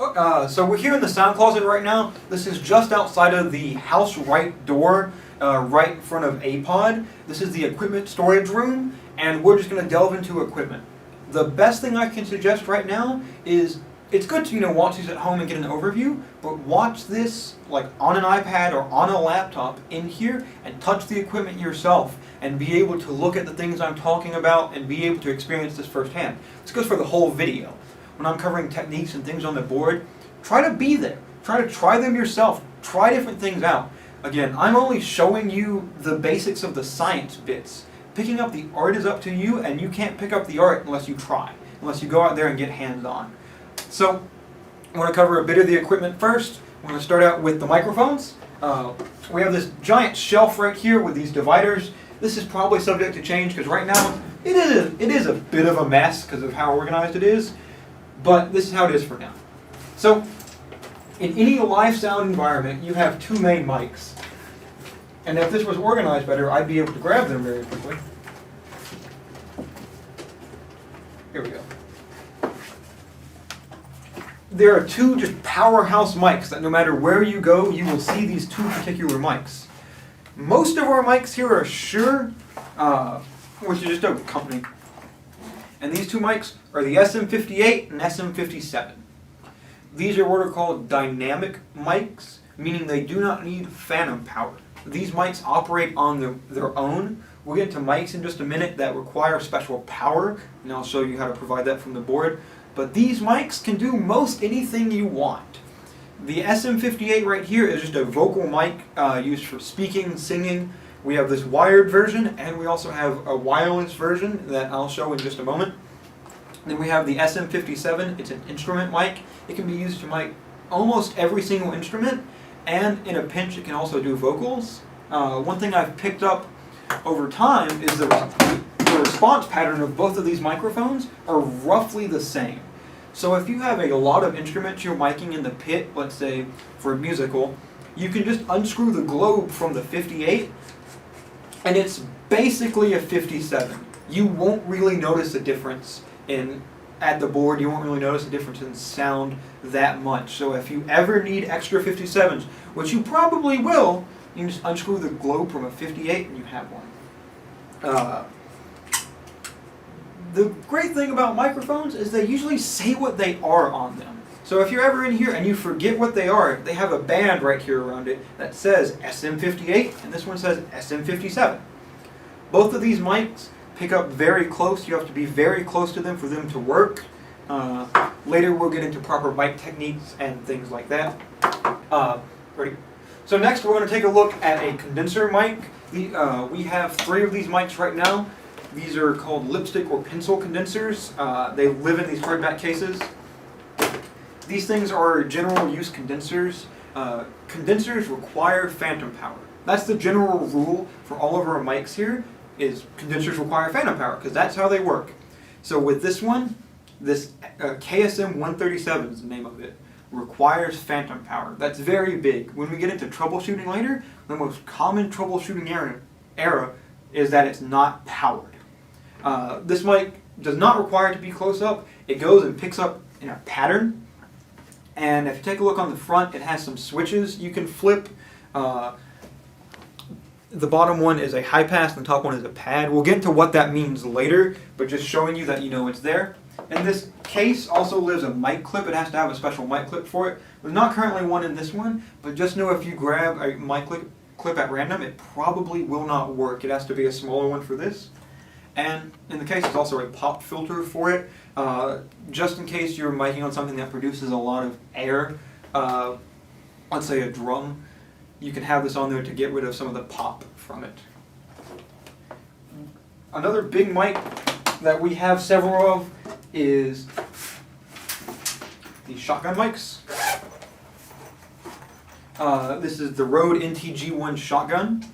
So we're here in the sound closet right now. This is just outside of the house right door, right in front of APOD. This is the equipment storage room, and we're just going to delve into equipment. The best thing I can suggest right now is, it's good to watch these at home and get an overview, but watch this like on an iPad or on a laptop in here and touch the equipment yourself and be able to look at the things I'm talking about and be able to experience this firsthand. This goes for the whole video. When I'm covering techniques and things on the board, try to be there. Try to try them yourself. Try different things out. Again, I'm only showing you the basics of the science bits. Picking up the art is up to you, and you can't pick up the art unless you try, unless you go out there and get hands-on. So, I want to cover a bit of the equipment first. I'm going to start out with the microphones. We have this giant shelf right here with these dividers. This is probably subject to change because right now it is a bit of a mess because of how organized it is. But this is how it is for now. So, in any live sound environment, you have two main mics. And if this was organized better, I'd be able to grab them very quickly. Here we go. There are two just powerhouse mics that no matter where you go, you will see these two particular mics. Most of our mics here are Shure, which is just a company. And these two mics are the SM58 and SM57. These are what are called dynamic mics, meaning they do not need phantom power. These mics operate on their own. We'll get into mics in just a minute that require special power, and I'll show you how to provide that from the board. But these mics can do most anything you want. The SM58 right here is just a vocal mic used for speaking, singing. We have this wired version, and we also have a wireless version that I'll show in just a moment. Then we have the SM57. It's an instrument mic. It can be used to mic almost every single instrument, and in a pinch it can also do vocals. One thing I've picked up over time is the response pattern of both of these microphones are roughly the same. So if you have a lot of instruments you're miking in the pit, let's say for a musical, you can just unscrew the globe from the 58 and it's basically a 57. You won't really notice a difference at the board. You won't really notice a difference in sound that much. So if you ever need extra 57s, which you probably will, you can just unscrew the globe from a 58 and you have one. The great thing about microphones is they usually say what they are on them. So if you're ever in here and you forget what they are, they have a band right here around it that says SM58 and this one says SM57. Both of these mics pick up very close. You have to be very close to them for them to work. Later we'll get into proper mic techniques and things like that. Ready? So next we're going to take a look at a condenser mic. We have 3 of these mics right now. These are called lipstick or pencil condensers. They live in these hardback cases. These things are general use condensers. Condensers require phantom power. That's the general rule for all of our mics here, is condensers require phantom power, because that's how they work. So with this one, this KSM 137 is the name of it, requires phantom power. That's very big. When we get into troubleshooting later, the most common troubleshooting error is that it's not powered. This mic does not require it to be close up. It goes and picks up in a pattern. And if you take a look on the front, it has some switches you can flip. The bottom one is a high pass and the top one is a pad. We'll get into what that means later, but just showing you that you know it's there. And this case also lives a mic clip. It has to have a special mic clip for it. There's not currently one in this one, but just know if you grab a mic clip at random, it probably will not work. It has to be a smaller one for this. And in the case, there's also a pop filter for it, just in case you're miking on something that produces a lot of air, let's say a drum. You can have this on there to get rid of some of the pop from it. Another big mic that we have several of is the shotgun mics. This is the Rode NTG1 shotgun.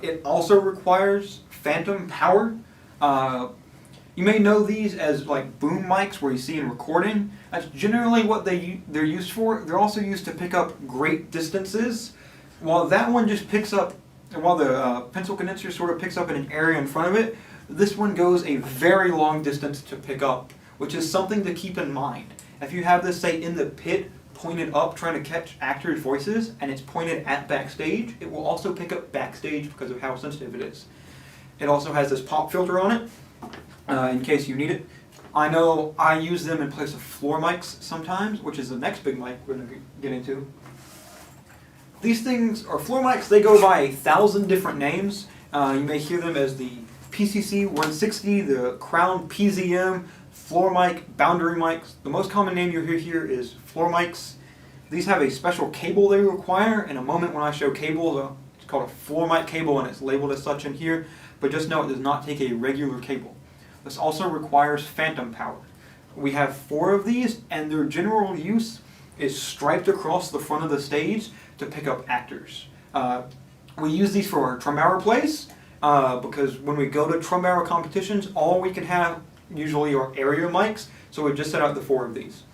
It also requires phantom power. You may know these as like boom mics where you see in recording. That's generally what they're used for. They're also used to pick up great distances. While that one just picks up, while the pencil condenser sort of picks up in an area in front of it, this one goes a very long distance to pick up, which is something to keep in mind. If you have this, say, in the pit, pointed up trying to catch actors' voices, and it's pointed at backstage, it will also pick up backstage because of how sensitive it is. It also has this pop filter on it, in case you need it. I know I use them in place of floor mics sometimes, which is the next big mic we're going to get into. These things are floor mics. They go by 1,000 different names. You may hear them as the PCC 160, the Crown PZM, floor mic, boundary mics. The most common name you'll hear here is floor mics. These have a special cable they require. In a moment when I show cables, it's called a floor mic cable and it's labeled as such in here, but just know it does not take a regular cable. This also requires phantom power. We have 4 of these, and their general use is striped across the front of the stage to pick up actors. We use these for our Trumbauer plays, because when we go to Trumbauer competitions, all we can have usually are area mics, so we just set out the 4 of these.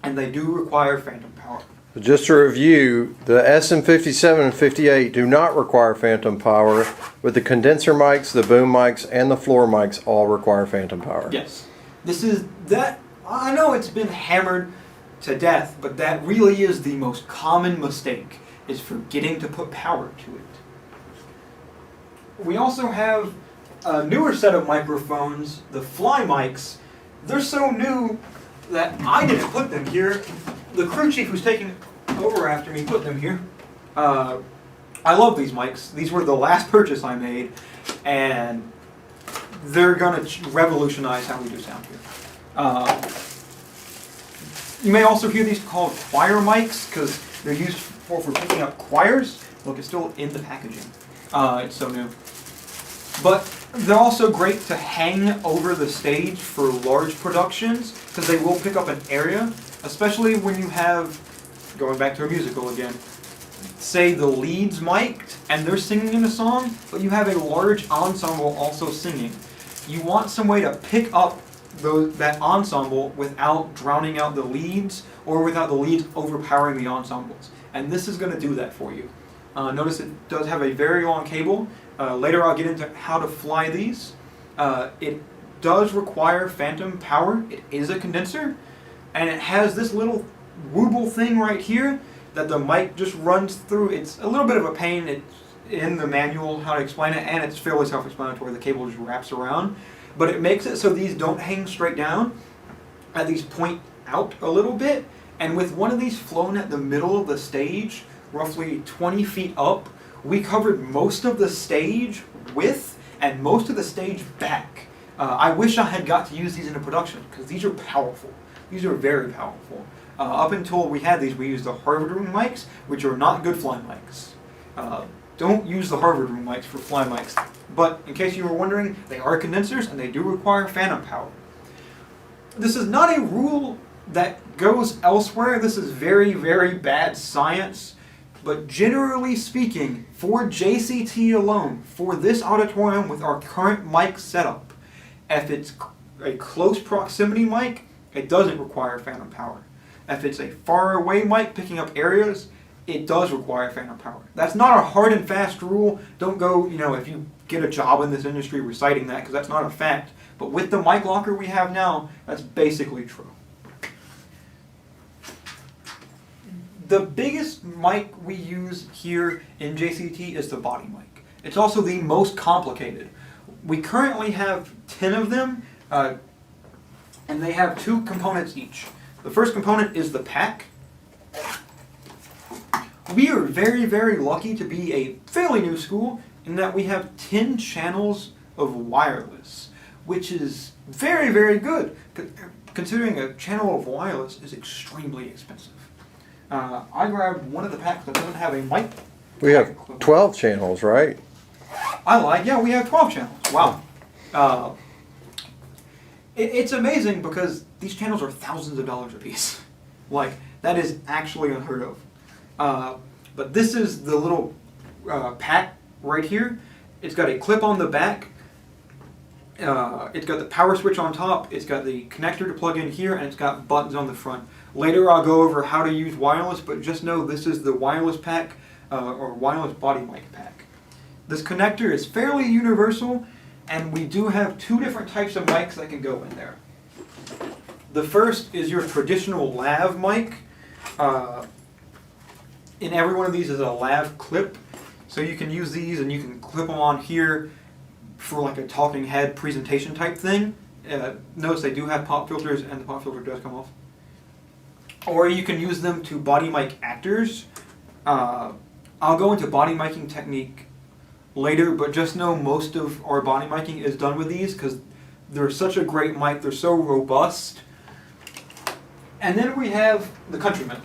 And they do require phantom power. Just to review, the SM57 and 58 do not require phantom power, but the condenser mics, the boom mics, and the floor mics all require phantom power. Yes. This is that. I know it's been hammered to death, but that really is the most common mistake, is forgetting to put power to it. We also have a newer set of microphones, the fly mics. They're so new that I didn't put them here. The crew chief who's taking over after me put them here. I love these mics. These were the last purchase I made, and they're going to revolutionize how we do sound here. You may also hear these called choir mics because they're used for picking up choirs. Look, it's still in the packaging. It's so new. But they're also great to hang over the stage for large productions because they will pick up an area, especially when you have, going back to a musical again, say the lead's mic'd and they're singing in a song, but you have a large ensemble also singing. You want some way to pick up that ensemble without drowning out the leads or without the leads overpowering the ensembles. And this is going to do that for you. Notice it does have a very long cable. Later I'll get into how to fly these. It does require phantom power. It is a condenser, and it has this little wooble thing right here that the mic just runs through. It's a little bit of a pain. It's in the manual how to explain it, and it's fairly self-explanatory. The cable just wraps around, but it makes it so these don't hang straight down. These point out a little bit, and with one of these flown at the middle of the stage, roughly 20 feet up, we covered most of the stage width and most of the stage back. I wish I had got to use these in a production because these are powerful. These are very powerful. Up until we had these, we used the Harvard Room mics, which are not good fly mics. Don't use the Harvard Room mics for fly mics. But in case you were wondering, they are condensers and they do require phantom power. This is not a rule that goes elsewhere. This is very, very bad science. But generally speaking, for JCT alone, for this auditorium with our current mic setup, if it's a close proximity mic, it doesn't require phantom power. If it's a far away mic picking up areas, it does require phantom power. That's not a hard and fast rule. Don't go, if you get a job in this industry reciting that, because that's not a fact. But with the mic locker we have now, that's basically true. The biggest mic we use here in JCT is the body mic. It's also the most complicated. We currently have 10 of them, and they have 2 components each. The first component is the pack. We are very, very lucky to be a fairly new school in that we have 10 channels of wireless, which is very, very good, considering a channel of wireless is extremely expensive. I grabbed one of the packs that doesn't have a mic. We have 12 channels, right? Yeah, we have 12 channels. Wow. It's amazing because these channels are thousands of dollars a piece. Like, that is actually unheard of. But this is the little pack right here. It's got a clip on the back. It's got the power switch on top. It's got the connector to plug in here, and it's got buttons on the front. Later I'll go over how to use wireless, but just know this is the wireless pack, or wireless body mic pack. This connector is fairly universal, and we do have 2 different types of mics that can go in there. The first is your traditional lav mic. In every one of these is a lav clip, so you can use these and you can clip them on here for like a talking head presentation type thing. Notice they do have pop filters, and the pop filter does come off. Or you can use them to body mic actors. I'll go into body miking technique later, but just know most of our body miking is done with these because they're such a great mic, they're so robust. And then we have the Countryman.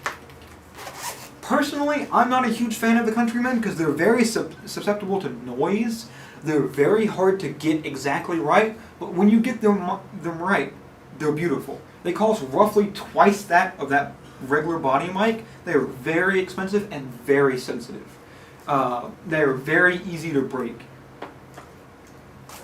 Personally, I'm not a huge fan of the Countryman because they're very susceptible to noise. They're very hard to get exactly right, but when you get them right, they're beautiful. They cost roughly twice that of that regular body mic. They are very expensive and very sensitive. They are very easy to break.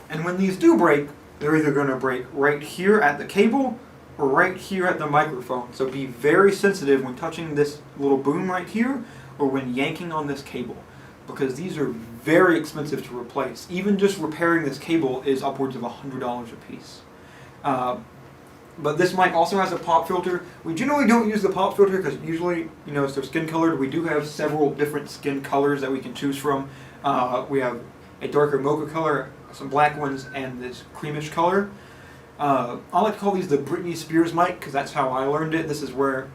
And when these do break, they're either going to break right here at the cable or right here at the microphone. So be very sensitive when touching this little boom right here or when yanking on this cable, because these are very expensive to replace. Even just repairing this cable is upwards of $100 a piece. But this mic also has a pop filter. We generally don't use the pop filter because usually, it's their skin colored. We do have several different skin colors that we can choose from. We have a darker mocha color, some black ones, and this creamish color. I like to call these the Britney Spears mic because that's how I learned it. This is where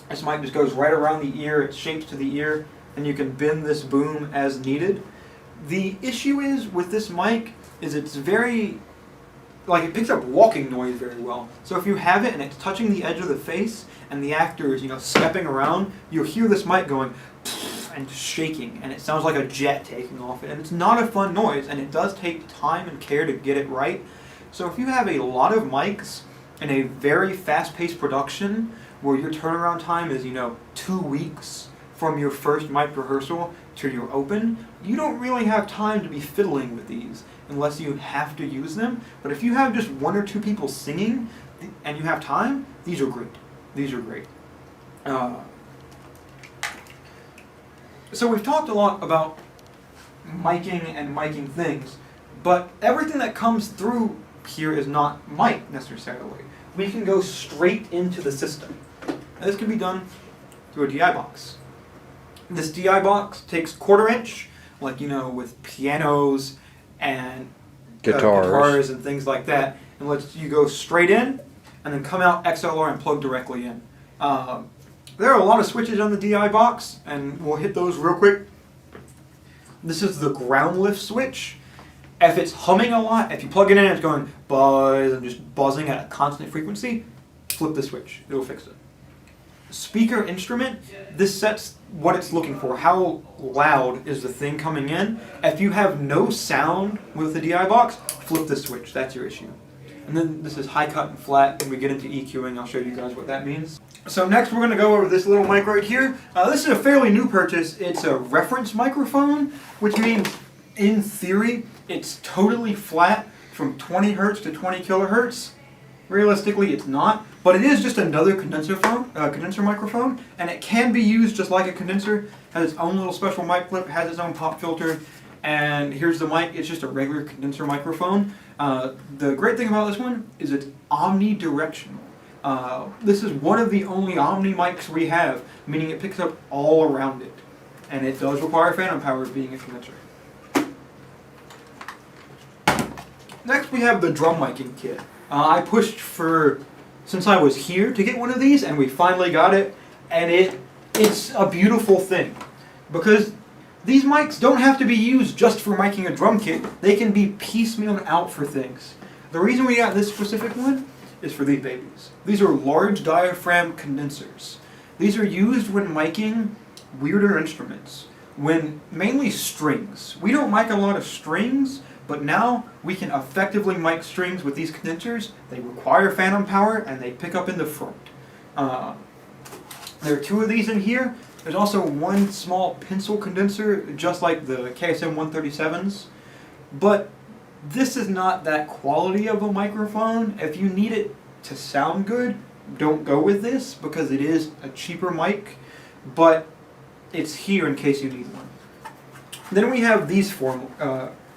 this mic just goes right around the ear, it shapes to the ear, and you can bend this boom as needed. The issue is with this mic is it's very, it picks up walking noise very well. So if you have it and it's touching the edge of the face and the actor is, stepping around, you'll hear this mic going and shaking, and it sounds like a jet taking off it. And it's not a fun noise, and it does take time and care to get it right. So if you have a lot of mics in a very fast-paced production where your turnaround time is, 2 weeks from your first mic rehearsal to your open, you don't really have time to be fiddling with these unless you have to use them. But if you have just 1 or 2 people singing and you have time, these are great. These are great. So we've talked a lot about miking and miking things, but everything that comes through here is not mic necessarily. We can go straight into the system. And this can be done through a DI box. This DI box takes 1/4 inch, with pianos and guitars and things like that, and lets you go straight in and then come out XLR and plug directly in. There are a lot of switches on the DI box, and we'll hit those real quick. This is the ground lift switch. If it's humming a lot, if you plug it in and it's going buzz and just buzzing at a constant frequency, flip the switch. It'll fix it. Speaker instrument, this sets what it's looking for. How loud is the thing coming in? If you have no sound with the DI box, flip the switch. That's your issue. And then this is high cut and flat. When we get into EQing, I'll show you guys what that means. So next we're going to go over this little mic right here. This is a fairly new purchase. It's a reference microphone, which means in theory it's totally flat from 20 hertz to 20 kilohertz. Realistically, it's not, but it is just another condenser microphone, and it can be used just like a condenser. Has its own little special mic clip, has its own pop filter, and here's the mic. It's just a regular condenser microphone. The great thing about this one is it's omnidirectional. This is one of the only omni mics we have, meaning it picks up all around it, and it does require phantom power being a condenser. Next, we have the drum miking kit. I pushed since I was here to get one of these, and we finally got it, and it's a beautiful thing, because these mics don't have to be used just for miking a drum kit. They can be piecemealed out for things. The reason we got this specific one is for these babies. These are large diaphragm condensers. These are used when miking weirder instruments, when mainly strings. We don't mic a lot of strings, but now we can effectively mic strings with these condensers. They require phantom power and they pick up in the front. There are 2 of these in here. There's also one small pencil condenser, just like the KSM 137s. But this is not that quality of a microphone. If you need it to sound good, don't go with this because it is a cheaper mic, but it's here in case you need one. Then we have these four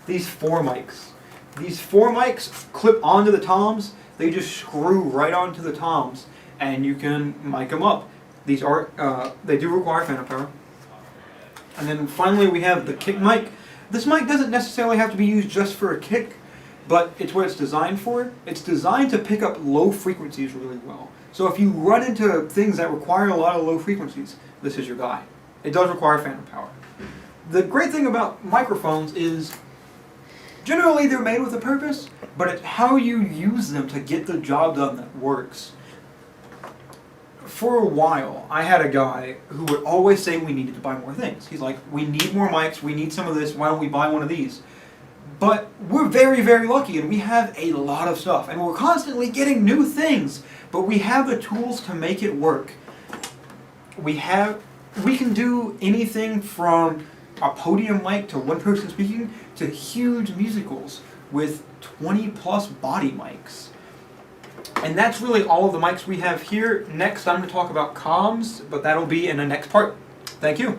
mics. These 4 mics clip onto the toms. They just screw right onto the toms, and you can mic them up. These are, they do require phantom power. And then finally we have the kick mic. This mic doesn't necessarily have to be used just for a kick, but it's what it's designed for. It's designed to pick up low frequencies really well. So if you run into things that require a lot of low frequencies, this is your guy. It does require phantom power. The great thing about microphones is generally they're made with a purpose, but it's how you use them to get the job done that works. For a while, I had a guy who would always say we needed to buy more things. He's like, we need more mics, we need some of this, why don't we buy one of these? But we're very, very lucky, and we have a lot of stuff, and we're constantly getting new things, but we have the tools to make it work. We can do anything from a podium mic to one person speaking to huge musicals with 20 plus body mics. And that's really all of the mics we have here. Next, I'm going to talk about comms, but that'll be in the next part. Thank you.